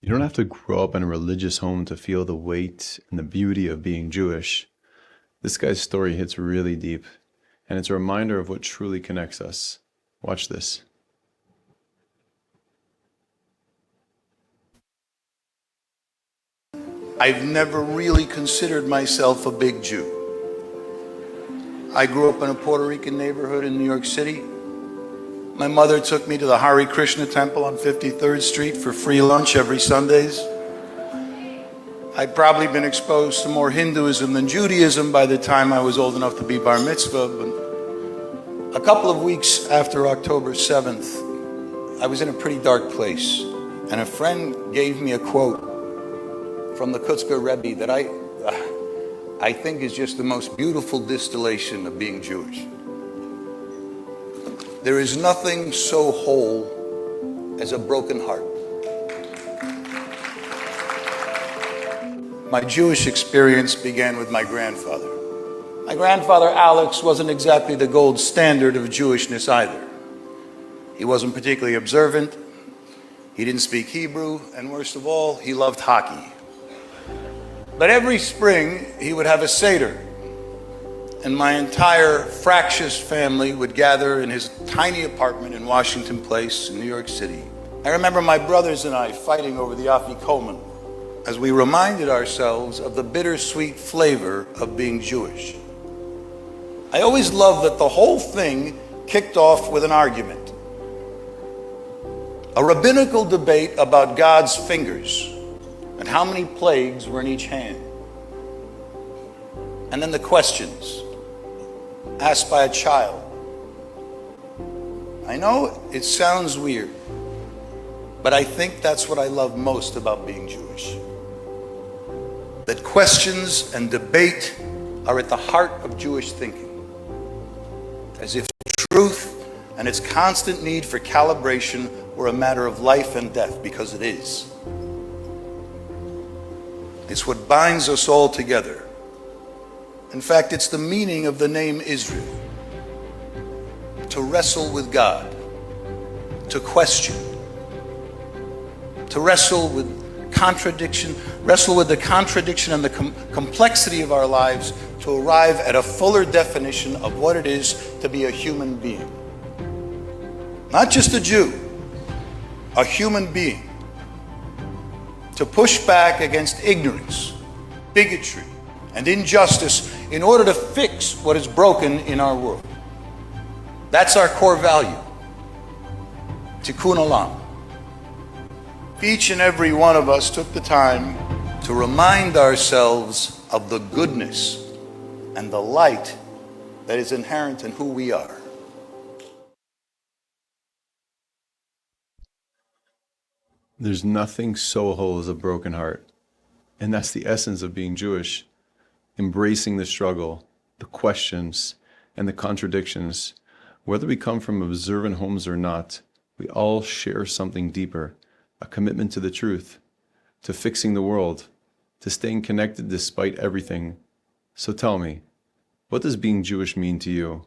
You don't have to grow up in a religious home to feel the weight and the beauty of being Jewish. This guy's story hits really deep, and it's a reminder of what truly connects us. Watch this. I've never really considered myself a big Jew. I grew up in a Puerto Rican neighborhood in New York City. My mother took me to the Hare Krishna temple on 53rd Street for free lunch every Sundays. I'd probably been exposed to more Hinduism than Judaism by the time I was old enough to be bar mitzvah. But a couple of weeks after October 7th, I was in a pretty dark place, and a friend gave me a quote from the Kutzker Rebbe that I think is just the most beautiful distillation of being Jewish. There is nothing so whole as a broken heart. My Jewish experience began with my grandfather. My grandfather, Alex, wasn't exactly the gold standard of Jewishness either. He wasn't particularly observant, he didn't speak Hebrew, and worst of all, he loved hockey. But every spring, he would have a Seder, and my entire fractious family would gather in his tiny apartment in Washington Place in New York City. I remember my brothers and I fighting over the afikoman as we reminded ourselves of the bittersweet flavor of being Jewish. I always loved that the whole thing kicked off with an argument. A rabbinical debate about God's fingers and how many plagues were in each hand. And then the questions asked by a child. I know it sounds weird, but I think that's what I love most about being Jewish. That questions and debate are at the heart of Jewish thinking. As if truth and its constant need for calibration were a matter of life and death, because it is. It's what binds us all together. In fact, it's the meaning of the name Israel. To wrestle with God, to question, to wrestle with contradiction, wrestle with the contradiction and the complexity of our lives to arrive at a fuller definition of what it is to be a human being. Not just a Jew, a human being. To push back against ignorance, bigotry, and injustice in order to fix what is broken in our world. That's our core value. Tikkun Olam. If each and every one of us took the time to remind ourselves of the goodness and the light that is inherent in who we are. There's nothing so whole as a broken heart. And that's the essence of being Jewish. Embracing the struggle, the questions, and the contradictions. Whether we come from observant homes or not, we all share something deeper, a commitment to the truth, to fixing the world, to staying connected despite everything. So tell me, what does being Jewish mean to you?